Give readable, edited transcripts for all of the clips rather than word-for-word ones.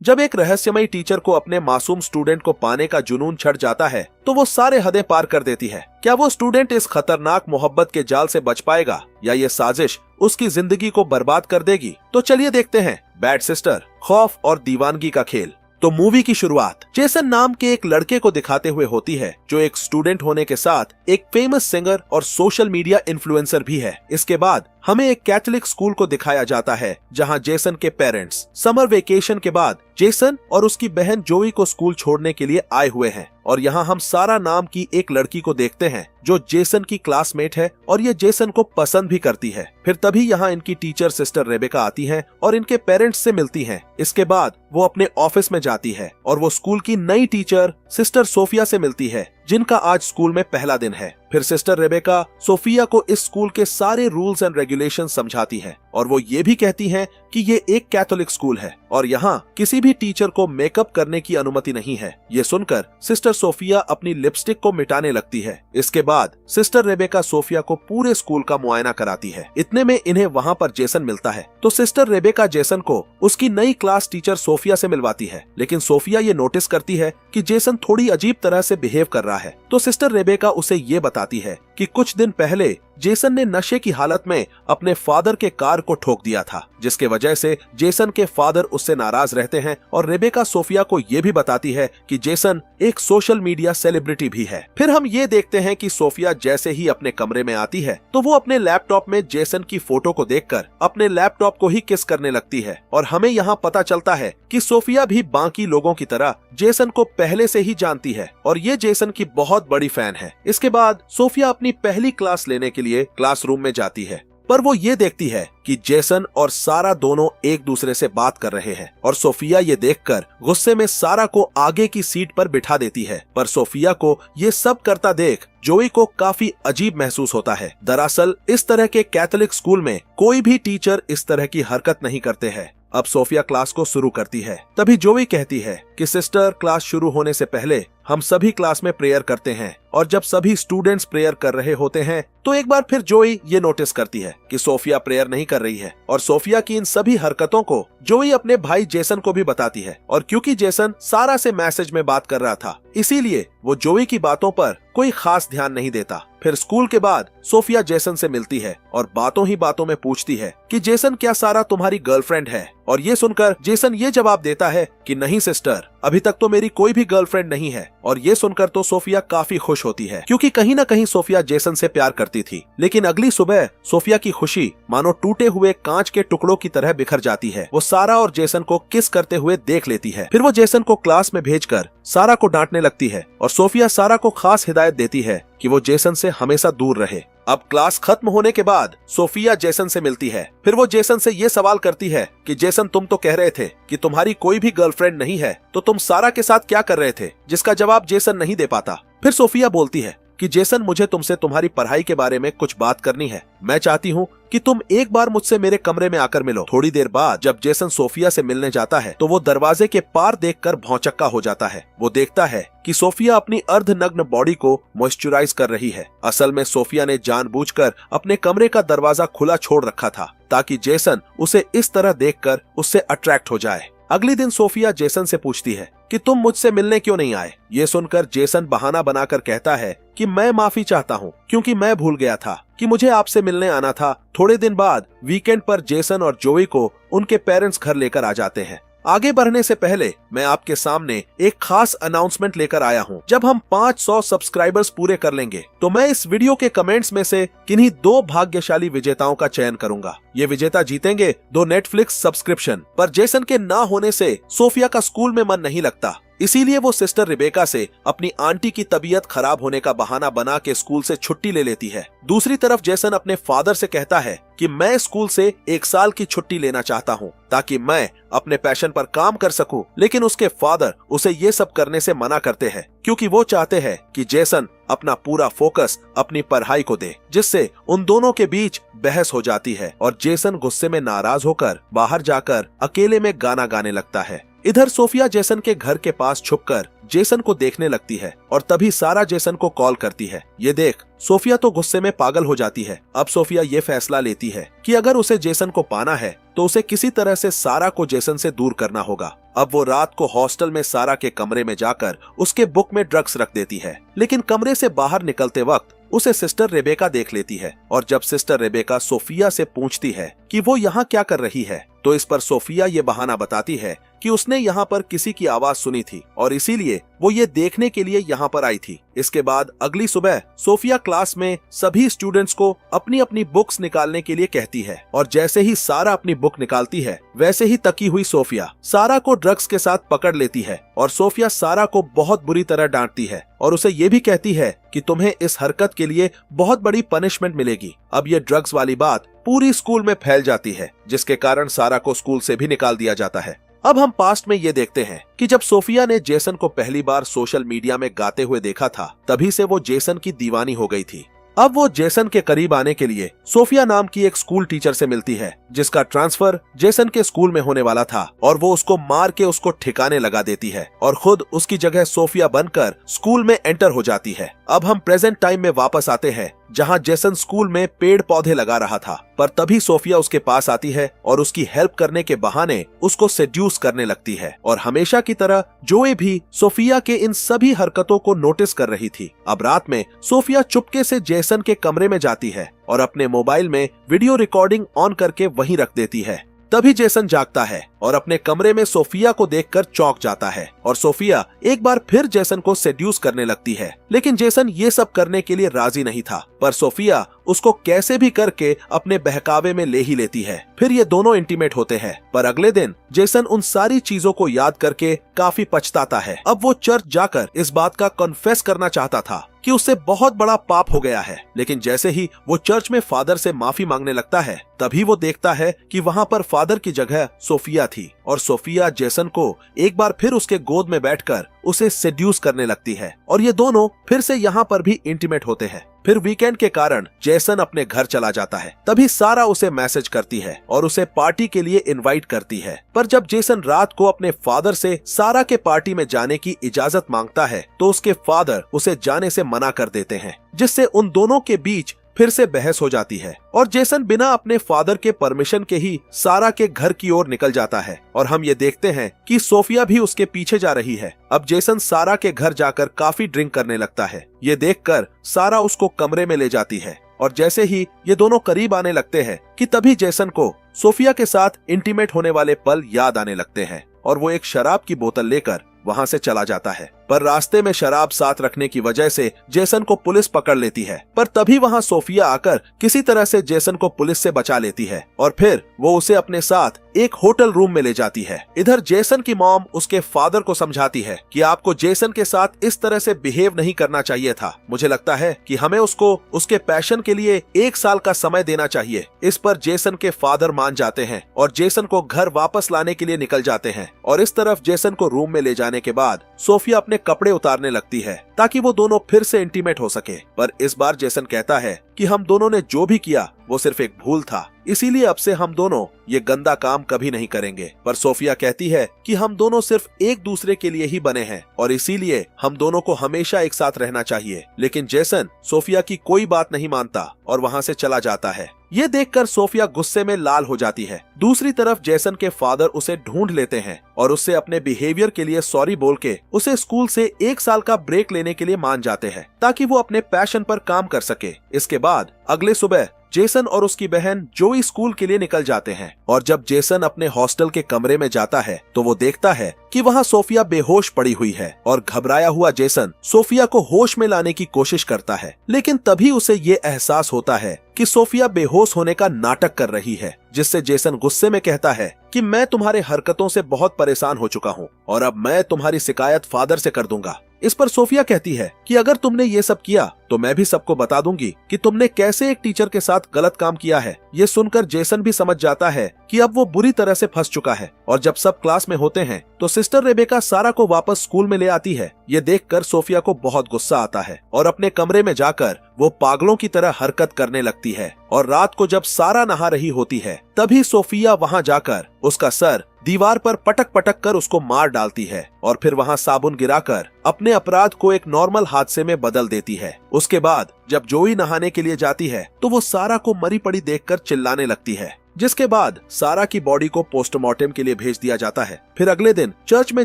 जब एक रहस्यमयी टीचर को अपने मासूम स्टूडेंट को पाने का जुनून चढ़ जाता है तो वो सारे हदें पार कर देती है। क्या वो स्टूडेंट इस खतरनाक मोहब्बत के जाल से बच पाएगा या ये साजिश उसकी जिंदगी को बर्बाद कर देगी? तो चलिए देखते हैं बैड सिस्टर, खौफ और दीवानगी का खेल। तो मूवी की शुरुआत जेसन नाम के एक लड़के को दिखाते हुए होती है, जो एक स्टूडेंट होने के साथ एक फेमस सिंगर और सोशल मीडिया इन्फ्लुएंसर भी है। इसके बाद हमें एक कैथोलिक स्कूल को दिखाया जाता है, जहां जेसन के पेरेंट्स समर वेकेशन के बाद जेसन और उसकी बहन जोई को स्कूल छोड़ने के लिए आए हुए हैं। और यहाँ हम सारा नाम की एक लड़की को देखते हैं जो जेसन की क्लासमेट है और ये जेसन को पसंद भी करती है। फिर तभी यहाँ इनकी टीचर सिस्टर रेबेका आती हैं और इनके पेरेंट्स से मिलती हैं। इसके बाद वो अपने ऑफिस में जाती है और वो स्कूल की नई टीचर सिस्टर सोफिया से मिलती है, जिनका आज स्कूल में पहला दिन है। फिर सिस्टर रेबेका सोफिया को इस स्कूल के सारे रूल्स एंड रेगुलेशन समझाती है और वो ये भी कहती हैं कि ये एक कैथोलिक स्कूल है और यहाँ किसी भी टीचर को मेकअप करने की अनुमति नहीं है। ये सुनकर सिस्टर सोफिया अपनी लिपस्टिक को मिटाने लगती है। इसके बाद सिस्टर रेबेका सोफिया को पूरे स्कूल का मुआयना कराती है। इतने में इन्हें वहाँ पर जेसन मिलता है, तो सिस्टर रेबेका जेसन को उसकी नई क्लास टीचर सोफिया से मिलवाती है। लेकिन सोफिया ये नोटिस करती है कि जेसन थोड़ी अजीब तरह से बिहेव कर रहा है, तो सिस्टर रेबेका उसे ये बताती है कि कुछ दिन पहले जेसन ने नशे की हालत में अपने फादर के कार को ठोक दिया था, जिसके वजह से जेसन के फादर उससे नाराज रहते हैं। और रेबेका सोफिया को ये भी बताती है कि जेसन एक सोशल मीडिया सेलिब्रिटी भी है। फिर हम ये देखते हैं कि सोफिया जैसे ही अपने कमरे में आती है तो वो अपने लैपटॉप में जेसन की फोटो को देखकर अपने लैपटॉप को ही किस करने लगती है। और हमें यहाँ पता चलता है कि सोफिया भी बाकी लोगों की तरह जेसन को पहले से ही जानती है और ये जेसन की बहुत बड़ी फैन है। इसके बाद सोफिया अपनी पहली क्लास लेने के लिए क्लासरूम में जाती है, पर वो ये देखती है कि जेसन और सारा दोनों एक दूसरे से बात कर रहे हैं और सोफिया ये देखकर गुस्से में सारा को आगे की सीट पर बिठा देती है। पर सोफिया को ये सब करता देख जोई को काफी अजीब महसूस होता है। दरअसल इस तरह के कैथोलिक स्कूल में कोई भी टीचर इस तरह की हरकत नहीं करते हैं। अब सोफिया क्लास को शुरू करती है। तभी जोई कहती है कि सिस्टर, क्लास शुरू होने से पहले हम सभी क्लास में प्रेयर करते हैं। और जब सभी स्टूडेंट्स प्रेयर कर रहे होते हैं तो एक बार फिर जोई ये नोटिस करती है कि सोफिया प्रेयर नहीं कर रही है। और सोफिया की इन सभी हरकतों को जोई अपने भाई जेसन को भी बताती है। और क्योंकि जेसन सारा से मैसेज में बात कर रहा था, इसीलिए वो जोई की बातों पर कोई खास ध्यान नहीं देता। फिर स्कूल के बाद सोफिया जेसन से मिलती है और बातों ही बातों में पूछती है कि जेसन, क्या सारा तुम्हारी गर्लफ्रेंड है? और ये सुनकर जेसन ये जवाब देता है कि नहीं सिस्टर, अभी तक तो मेरी कोई भी गर्लफ्रेंड नहीं है। और ये सुनकर तो सोफिया काफी खुश होती है, क्योंकि कहीं ना कहीं सोफिया जेसन से प्यार करती थी। लेकिन अगली सुबह सोफिया की खुशी मानो टूटे हुए कांच के टुकड़ों की तरह बिखर जाती है। वो सारा और जेसन को किस करते हुए देख लेती है। फिर वो जेसन को क्लास में भेजकर सारा को डांटने लगती है और सोफिया सारा को खास हिदायत देती है कि वो जेसन से हमेशा दूर रहे। अब क्लास खत्म होने के बाद सोफिया जेसन से मिलती है। फिर वो जेसन से ये सवाल करती है कि जेसन, तुम तो कह रहे थे कि तुम्हारी कोई भी गर्लफ्रेंड नहीं है, तो तुम सारा के साथ क्या कर रहे थे? जिसका जवाब जेसन नहीं दे पाता। फिर सोफिया बोलती है कि जेसन, मुझे तुमसे तुम्हारी पढ़ाई के बारे में कुछ बात करनी है। मैं चाहती हूँ कि तुम एक बार मुझसे मेरे कमरे में आकर मिलो। थोड़ी देर बाद जब जेसन सोफिया से मिलने जाता है तो वो दरवाजे के पार देखकर भौंचक्का हो जाता है। वो देखता है कि सोफिया अपनी अर्धनग्न बॉडी को मॉइस्चराइज कर रही है। असल में सोफिया ने जानबूझकर अपने कमरे का दरवाजा खुला छोड़ रखा था ताकि जेसन उसे इस तरह देखकर उससे अट्रैक्ट हो जाए। अगले दिन सोफिया जेसन से पूछती है कि तुम मुझसे मिलने क्यों नहीं आए? ये सुनकर जेसन बहाना बनाकर कहता है कि मैं माफी चाहता हूँ, क्योंकि मैं भूल गया था कि मुझे आपसे मिलने आना था। थोड़े दिन बाद वीकेंड पर जेसन और जोई को उनके पेरेंट्स घर लेकर आ जाते हैं। आगे बढ़ने से पहले मैं आपके सामने एक खास अनाउंसमेंट लेकर आया हूं। जब हम 500 सब्सक्राइबर्स पूरे कर लेंगे तो मैं इस वीडियो के कमेंट्स में से किन्हीं 2 भाग्यशाली विजेताओं का चयन करूंगा। ये विजेता जीतेंगे 2 नेटफ्लिक्स सब्सक्रिप्शन। पर जेसन के ना होने से सोफिया का स्कूल में मन नहीं लगता, इसीलिए वो सिस्टर रिबेका से अपनी आंटी की तबीयत खराब होने का बहाना बना के स्कूल से छुट्टी ले लेती है। दूसरी तरफ जेसन अपने फादर से कहता है कि मैं स्कूल से 1 साल की छुट्टी लेना चाहता हूँ ताकि मैं अपने पैशन पर काम कर सकूं। लेकिन उसके फादर उसे ये सब करने से मना करते हैं, क्योंकि वो चाहते हैं कि जेसन अपना पूरा फोकस अपनी पढ़ाई को दे, जिससे उन दोनों के बीच बहस हो जाती है और जेसन गुस्से में नाराज होकर बाहर जाकर अकेले में गाना गाने लगता है। इधर सोफिया जेसन के घर के पास छुपकर जेसन को देखने लगती है और तभी सारा जेसन को कॉल करती है। ये देख सोफिया तो गुस्से में पागल हो जाती है। अब सोफिया ये फैसला लेती है कि अगर उसे जेसन को पाना है तो उसे किसी तरह से सारा को जेसन से दूर करना होगा। अब वो रात को हॉस्टल में सारा के कमरे में जाकर उसके बुक में ड्रग्स रख देती है, लेकिन कमरे से बाहर निकलते वक्त उसे सिस्टर रेबेका देख लेती है। और जब सिस्टर रेबेका सोफिया से पूछती है कि वो यहाँ क्या कर रही है, तो इस पर सोफिया ये बहाना बताती है कि उसने यहाँ पर किसी की आवाज सुनी थी और इसीलिए वो ये देखने के लिए यहाँ पर आई थी। इसके बाद अगली सुबह सोफिया क्लास में सभी स्टूडेंट्स को अपनी अपनी बुक्स निकालने के लिए कहती है और जैसे ही सारा अपनी बुक निकालती है वैसे ही तकी हुई सोफिया सारा को ड्रग्स के साथ पकड़ लेती है और सोफिया सारा को बहुत बुरी तरह डांटती है और उसे ये भी कहती है कि तुम्हें इस हरकत के लिए बहुत बड़ी पनिशमेंट मिलेगी। अब ये ड्रग्स वाली बात पूरी स्कूल में फैल जाती है, जिसके कारण सारा को स्कूल से भी निकाल दिया जाता है। अब हम पास्ट में ये देखते हैं कि जब सोफिया ने जेसन को पहली बार सोशल मीडिया में गाते हुए देखा था, तभी से वो जेसन की दीवानी हो गई थी। अब वो जेसन के करीब आने के लिए सोफिया नाम की एक स्कूल टीचर से मिलती है, जिसका ट्रांसफर जेसन के स्कूल में होने वाला था, और वो उसको मार के उसको ठिकाने लगा देती है और खुद उसकी जगह सोफिया बनकर स्कूल में एंटर हो जाती है। अब हम प्रेजेंट टाइम में वापस आते हैं, जहां जेसन स्कूल में पेड़ पौधे लगा रहा था, पर तभी सोफिया उसके पास आती है और उसकी हेल्प करने के बहाने उसको सेड्यूस करने लगती है। और हमेशा की तरह जोए भी सोफिया के इन सभी हरकतों को नोटिस कर रही थी। अब रात में सोफिया चुपके से जेसन के कमरे में जाती है और अपने मोबाइल में वीडियो रिकॉर्डिंग ऑन करके वहीं रख देती है। तभी जेसन जागता है और अपने कमरे में सोफिया को देखकर चौंक जाता है और सोफिया एक बार फिर जेसन को सेड्यूस करने लगती है, लेकिन जेसन ये सब करने के लिए राजी नहीं था, पर सोफिया उसको कैसे भी करके अपने बहकावे में ले ही लेती है। फिर ये दोनों इंटीमेट होते हैं, पर अगले दिन जेसन उन सारी चीजों को याद करके काफी पछताता है। अब वो चर्च जाकर इस बात का कन्फेस करना चाहता था कि उससे बहुत बड़ा पाप हो गया है, लेकिन जैसे ही वो चर्च में फादर से माफी मांगने लगता है, तभी वो देखता है कि वहाँ पर फादर की जगह सोफिया थी और सोफिया जेसन को एक बार फिर उसके गोद में बैठकर उसे सेड्यूस करने लगती है और ये दोनों फिर से यहाँ पर भी इंटीमेट होते हैं। फिर वीकेंड के कारण जेसन अपने घर चला जाता है। तभी सारा उसे मैसेज करती है और उसे पार्टी के लिए इनवाइट करती है, पर जब जेसन रात को अपने फादर से सारा के पार्टी में जाने की इजाजत मांगता है तो उसके फादर उसे जाने से मना कर देते हैं, जिससे उन दोनों के बीच फिर से बहस हो जाती है और जेसन बिना अपने फादर के परमिशन के ही सारा के घर की ओर निकल जाता है और हम ये देखते हैं कि सोफिया भी उसके पीछे जा रही है। अब जेसन सारा के घर जाकर काफी ड्रिंक करने लगता है। ये देखकर सारा उसको कमरे में ले जाती है और जैसे ही ये दोनों करीब आने लगते हैं कि तभी जेसन को सोफिया के साथ इंटीमेट होने वाले पल याद आने लगते हैं और वो एक शराब की बोतल लेकर वहाँ से चला जाता है, पर रास्ते में शराब साथ रखने की वजह से जेसन को पुलिस पकड़ लेती है। पर तभी वहाँ सोफिया आकर किसी तरह से जेसन को पुलिस से बचा लेती है और फिर वो उसे अपने साथ एक होटल रूम में ले जाती है। इधर जेसन की मॉम उसके फादर को समझाती है कि आपको जेसन के साथ इस तरह से बिहेव नहीं करना चाहिए था। मुझे लगता है कि हमें उसको उसके पैशन के लिए 1 साल का समय देना चाहिए। इस पर जेसन के फादर मान जाते हैं और जेसन को घर वापस लाने के लिए निकल जाते हैं और इस तरफ जेसन को रूम में ले जाने के बाद सोफिया अपने कपड़े उतारने लगती है ताकि वो दोनों फिर से इंटीमेट हो सके। पर इस बार जेसन कहता है कि हम दोनों ने जो भी किया वो सिर्फ एक भूल था, इसीलिए अब से हम दोनों ये गंदा काम कभी नहीं करेंगे। पर सोफिया कहती है कि हम दोनों सिर्फ एक दूसरे के लिए ही बने हैं और इसीलिए हम दोनों को हमेशा एक साथ रहना चाहिए। लेकिन जेसन सोफिया की कोई बात नहीं मानता और वहाँ से चला जाता है। ये देखकर सोफिया गुस्से में लाल हो जाती है। दूसरी तरफ जेसन के फादर उसे ढूंढ लेते हैं और उससे अपने बिहेवियर के लिए सॉरी बोल के उसे स्कूल से 1 साल का ब्रेक लेने के लिए मान जाते हैं ताकि वो अपने पैशन पर काम कर सके। इसके बाद अगले सुबह जेसन और उसकी बहन जोई स्कूल के लिए निकल जाते हैं और जब जेसन अपने हॉस्टल के कमरे में जाता है तो वो देखता है कि वहाँ सोफिया बेहोश पड़ी हुई है और घबराया हुआ जेसन सोफिया को होश में लाने की कोशिश करता है, लेकिन तभी उसे ये एहसास होता है कि सोफिया बेहोश होने का नाटक कर रही है, जिससे जेसन गुस्से में कहता है कि मैं तुम्हारे हरकतों से बहुत परेशान हो चुका हूँ और अब मैं तुम्हारी शिकायत फादर से कर दूंगा। इस पर सोफिया कहती है कि अगर तुमने ये सब किया तो तो मैं भी सबको बता दूंगी कि तुमने कैसे एक टीचर के साथ गलत काम किया है। ये सुनकर जेसन भी समझ जाता है कि अब वो बुरी तरह से फंस चुका है। और जब सब क्लास में होते हैं तो सिस्टर रेबेका सारा को वापस स्कूल में ले आती है। ये देखकर सोफिया को बहुत गुस्सा आता है और अपने कमरे में जाकर वो पागलों की तरह हरकत करने लगती है। और रात को जब सारा नहा रही होती है तभी सोफिया वहां जाकर उसका सर दीवार पर पटक पटक कर उसको मार डालती है और फिर वहां साबुन गिराकर अपने अपराध को एक नॉर्मल हादसे में बदल देती है। उसके बाद जब जोई नहाने के लिए जाती है तो वो सारा को मरी पड़ी देखकर चिल्लाने लगती है, जिसके बाद सारा की बॉडी को पोस्टमार्टम के लिए भेज दिया जाता है। फिर अगले दिन चर्च में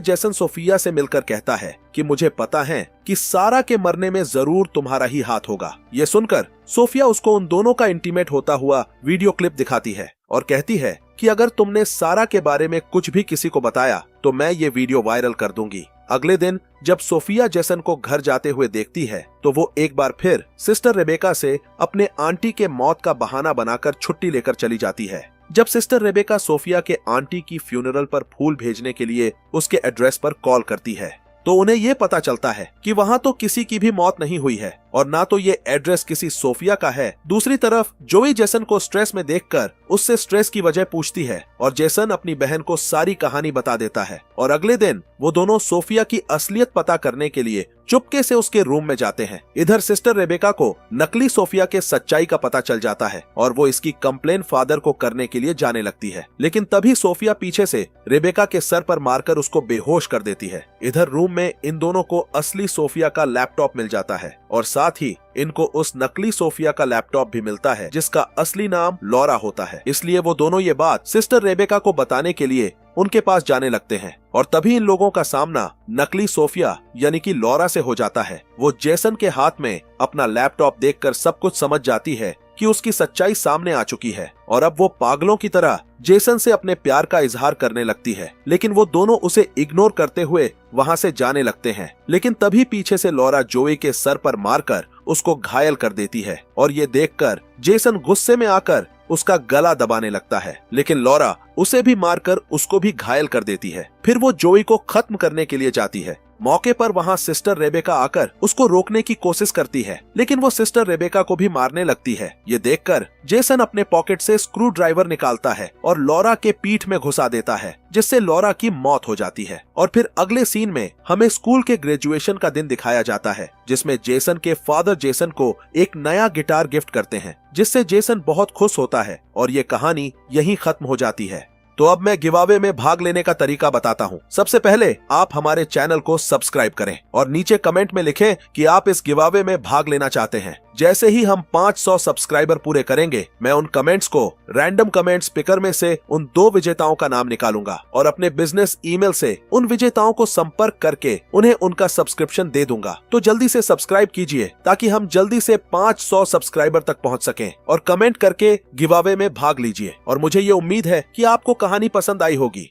जेसन सोफिया से मिलकर कहता है कि मुझे पता है कि सारा के मरने में जरूर तुम्हारा ही हाथ होगा। ये सुनकर सोफिया उसको उन दोनों का इंटीमेट होता हुआ वीडियो क्लिप दिखाती है और कहती है कि अगर तुमने सारा के बारे में कुछ भी किसी को बताया तो मैं ये वीडियो वायरल कर दूंगी। अगले दिन जब सोफिया जेसन को घर जाते हुए देखती है तो वो एक बार फिर सिस्टर रेबेका से अपने आंटी के मौत का बहाना बनाकर छुट्टी लेकर चली जाती है। जब सिस्टर रेबेका सोफिया के आंटी की फ्यूनरल पर फूल भेजने के लिए उसके एड्रेस पर कॉल करती है तो उन्हें ये पता चलता है कि वहाँ तो किसी की भी मौत नहीं हुई है और ना तो ये एड्रेस किसी सोफिया का है। दूसरी तरफ जोई जेसन को स्ट्रेस में देखकर उससे स्ट्रेस की वजह पूछती है और जेसन अपनी बहन को सारी कहानी बता देता है। और अगले दिन वो दोनों सोफिया की असलियत पता करने के लिए चुपके से उसके रूम में जाते हैं। इधर सिस्टर रेबेका को नकली सोफिया के सच्चाई का पता चल जाता है और वो इसकी कंप्लेन फादर को करने के लिए जाने लगती है। लेकिन तभी सोफिया पीछे से रेबेका के सर पर मारकर उसको बेहोश कर देती है। इधर रूम में इन दोनों को असली सोफिया का लैपटॉप मिल जाता है और साथ ही इनको उस नकली सोफिया का लैपटॉप भी मिलता है जिसका असली नाम लॉरा होता है। इसलिए वो दोनों ये बात सिस्टर रेबेका को बताने के लिए उनके पास जाने लगते हैं और तभी इन लोगों का सामना नकली सोफिया यानी कि लॉरा से हो जाता है। वो जेसन के हाथ में अपना लैपटॉप देखकर सब कुछ समझ जाती है कि उसकी सच्चाई सामने आ चुकी है और अब वो पागलों की तरह जेसन से अपने प्यार का इजहार करने लगती है। लेकिन वो दोनों उसे इग्नोर करते हुए वहां से जाने लगते हैं। लेकिन तभी पीछे से लॉरा जोई के सर पर मारकर उसको घायल कर देती है और ये देखकर जेसन गुस्से में आकर उसका गला दबाने लगता है। लेकिन लॉरा उसे भी मारकर उसको भी घायल कर देती है। फिर वो जोई को खत्म करने के लिए जाती है। मौके पर वहाँ सिस्टर रेबेका आकर उसको रोकने की कोशिश करती है लेकिन वो सिस्टर रेबेका को भी मारने लगती है। ये देखकर जेसन अपने पॉकेट से स्क्रू ड्राइवर निकालता है और लॉरा के पीठ में घुसा देता है जिससे लॉरा की मौत हो जाती है। और फिर अगले सीन में हमें स्कूल के ग्रेजुएशन का दिन दिखाया जाता है जिसमें जेसन के फादर जेसन को एक नया गिटार गिफ्ट करते हैं जिससे जेसन बहुत खुश होता है और ये कहानी यहीं खत्म हो जाती है। तो अब मैं गिवावे में भाग लेने का तरीका बताता हूँ। सबसे पहले आप हमारे चैनल को सब्सक्राइब करें और नीचे कमेंट में लिखें कि आप इस गिवावे में भाग लेना चाहते हैं। जैसे ही हम 500 सब्सक्राइबर पूरे करेंगे मैं उन कमेंट्स को रैंडम कमेंट्स पिकर में से उन 2 विजेताओं का नाम निकालूंगा और अपने बिजनेस ईमेल से उन विजेताओं को संपर्क करके उन्हें उनका सब्सक्रिप्शन दे दूंगा। तो जल्दी से सब्सक्राइब कीजिए ताकि हम जल्दी से 500 सब्सक्राइबर तक पहुंच सकें और कमेंट करके गिवावे में भाग लीजिए। और मुझे ये उम्मीद है कि आपको कहानी पसंद आई होगी।